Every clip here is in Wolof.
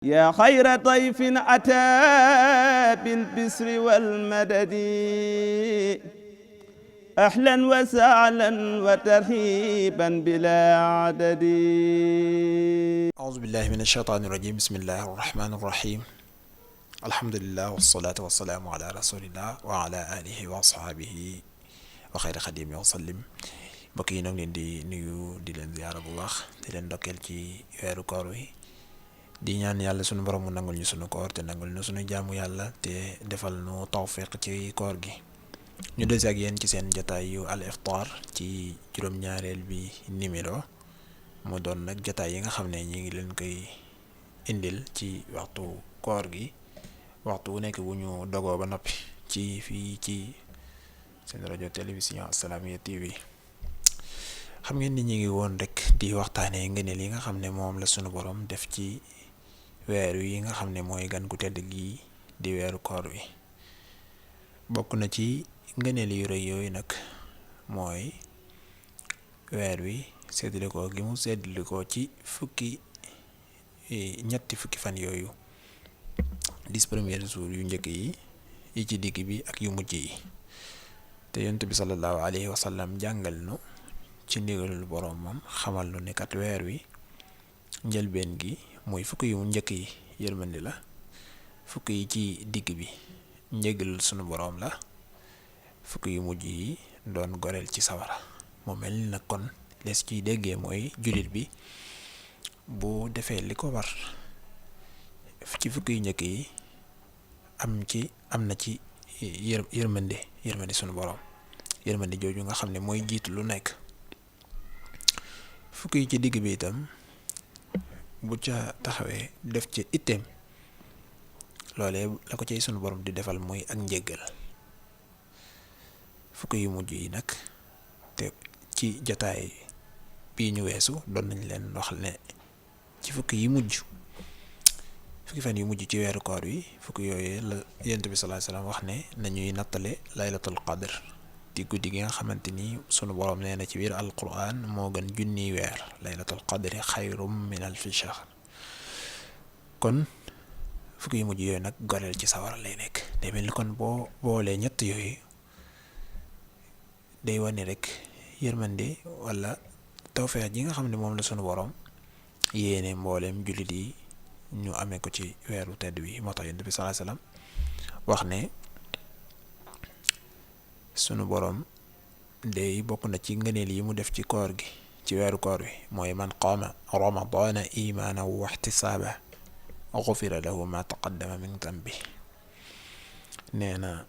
yaa xayra dayfin ataa bil bisri wal madadi ahlan wa sahlan wa tarhiban bilaa adadi. auzu billahi min ashaytaani rajim, bismillahi rahmaani rahim. alhamdulillah wasalaatu wasalaamu ala rasulillah wa ala alihi wa ashaabihi wa xayri xadimi wa sallim. mbokk yi nag leen di nuyu di leen ziyaara bu baax, di leen ndokkeel ci weeru koor wi, di ñaan yàlla sunu borom mu nangul ñu sunu koor te nangul ñu sunu jaamu yàlla te defal nu tawfiq ci koor gi. ñu des ak yéen ci seen jotaay yu al iftar ci juróom-ñaareel bi numéro mu doon nag jotaay yi nga xam ne ñi ngi leen koy indil ci waxtu koor gi, waxtu wu nekk bu ñu dogoo ba noppi ci fii ci seen rajo télévision Assalaamy TV. xam ngeen ni ñu ngi woon rek di waxtaanee ngëneel yi nga xam ne moom la sunu borom def ci weer yi nga xam ne mooy gan gu tedd gi di weeru koor wi. bokk na ci ngëneel yu rëy yooyu nag mooy weer wi séddale ko gi mu séddale ko ci ñetti fukki fan yooyu, 10 premiers jours yu njëkk yi ci digg bi ak yu mujj yi. te yonent bi sallallahu alayhi wa sallam jàngal nu ci ndigalul boroom moom xamal nu ne kat weer wi njëlbeen gi mooy fukki yu njëkk yi yërmandi la, fukki yi ci digg bi njëgal sunu boroom la, fukki yu mujj yi doon goreel ci sawara. mu mel ni nag kon les ciy déggee mooy jullit bi bu defee li ko war ci fukki yu njëkk yi am na ci yërmande sunu boroom, yërmande jooju nga xam ne mooy jiitu lu nekk. fukki yi ci digg bi itam bu ca taxawee def ci itteem, loolee la ko cay sunu borom di defal mooy ak njéggal. fukki yu mujj yi nag te ci jotaay bii ñu weesu doon nañ leen wax ne ci fukki fan yu mujj ci weeru koor wi, fukki yooyu la Yonent bi sallallahu alayhi wasallam wax ne nañuy nattale laylatul qadr di guddi gi nga xamante ni sunu borom nee na ci biir alquran moo gën junniy weer, laylatul qadri xayrum min alfi shahr. kon fukki yu mujj yooyu nag goreel ci sawara lay nekk. day mel ni kon boo boolee ñett yooyu day wane rek yërmande wala tawfeex ji nga xam ne moom la sunu borom yéene mbooleem jullit yi ñu amee ko ci weeru tedd wi. moo tax Yonent bi sallallahu alayhi wasallam wax ne sunu borom day bokk na ci ngëneel yi mu def ci koor gi, ci weeru koor wi, mooy man qaama ramadaana imaanan wa ihtisaaban ghufira lahu ma taqaddama min dambi. nee na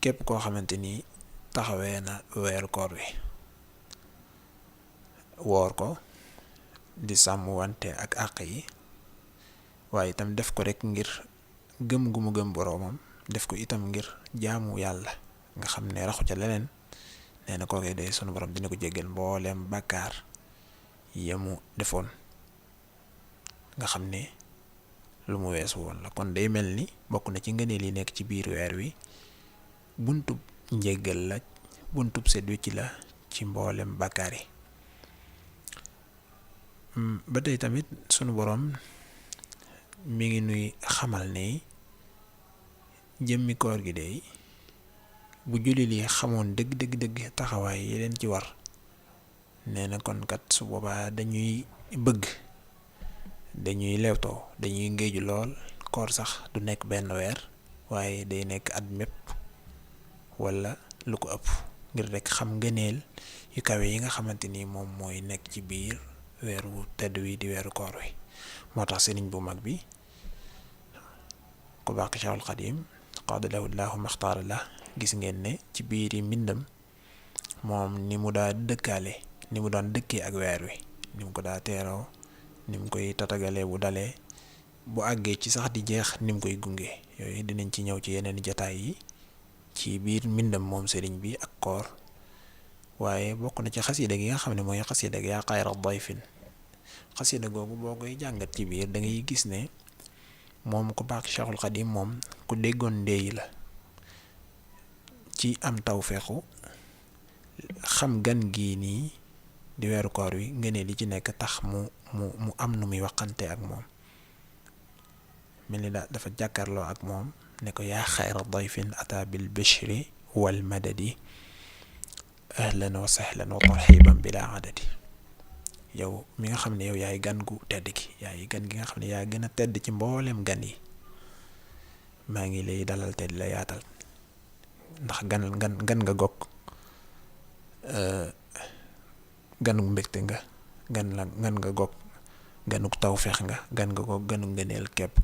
képp koo xamante ni taxawee na weeru koor wi woor ko di sàmm wante ak àq yi, waaye itam def ko rek ngir gëm gu mu gëm boroomam, def ko itam ngir jaamu yàlla nga xam ne raxu ca leneen. nee na kookee day sunu borom dina ko jéggal mbooleem bàkkaar yamu defoon nga xam ne lu mu weesu woon la. kon day mel ni bokk na ci ngëneel yi nekk ci biir weer wi buntub njéggal la, buntub set wecc la ci mbooleem bàkkaar yi. ba tey tamit sunu borom mi ngi nuy xamal ne jëmmi koor gi day bu jullit yi xamoon dëgg taxawaay yi leen ci war, nee na kon kat su boobaa dañuy leewtoo, dañuy ngéeju lool. koor sax du nekk benn weer waaye day nekk at mépp wala lu ko ëpp, ngir rek xam ngëneel yu kawe yi nga xamante ni moom mooy nekk ci biir weeru tedd wi di weeru koor wi. moo tax sëriñ bu mag bi ku baax Cheikhul Xadim qaadalahu llaahu maxtaara la, gis ngeen ne ci biir yi mbindam moom ni mu daa dëkkee ak weer wi, ni mu ko daa teeroo, ni mu koy tatagalee bu dalee, bu àggee ci sax di jeex ni mu koy gunge. yooyu dinañ ci ñëw ci yeneen jataay yi ci biir mbindam moom sëriñ bi ak koor. waaye bokk na ci xasida gi nga xam ne mooy xasida gi yaa xayra dayfin. xasida googu boo koy jàngat ci biir da ngay gis ne moom ku baax Cheikhul Xadim moom ku déggoon ndeey la ci am tawfeexu xam gan gii nii di weeru koor wi ngëneel li ci nekk tax mu am nu muy waxante ak moom. mel ni dafa jàkkaarloo ak moom ne ko yaa xayra dayfin ata bil bishri wal madadi ahlan wa sahlan wa tarxiban bila adadi. yow mi nga xam ne yow yaay gan gu tedd gi, yaay gan gi nga xam ne yaa gën a tedd ci mboolem gan yi, maa ngi lay dalal te di la yaatal, ndax gan nga gog ganug mbégte nga, gan nga gog ganug tawfeex nga, gan nga gog ganug ngëneel képp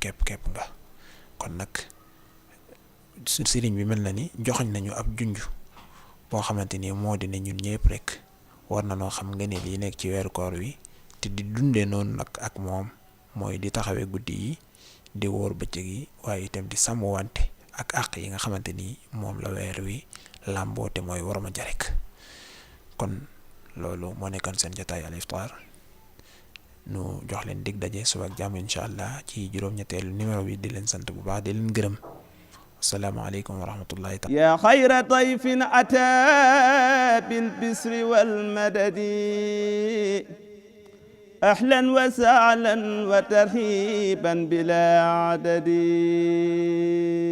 nga. kon nag sëriñ bi mel na ni joxoñ nañu ab junj boo xamante ni moo di ne ñun ñëpp rek war na noo xam ngëneel yi nekk ci weeru koor wi te di dundee noonu nag ak moom, mooy di taxawee guddi yi, di wóor bëccëg yi, waaye itam di sàmmwante ak àq yi nga xamante ni moom la weer wi làmboote mooy warma ja rek. kon loolu moo nekkoon seen jotaay Al Iftar, nu jox leen dig daje suba ak jàmm incha allah ci juróom-ñetteelu numéro bi, di leen sant bu baax di leen gërëm. asalaamaaleykum wa rahmatullahi taala. yaa xayra dayfin ataa bil bisri wal madadi ahlan wa sahlan wa tarhiban bila adadi.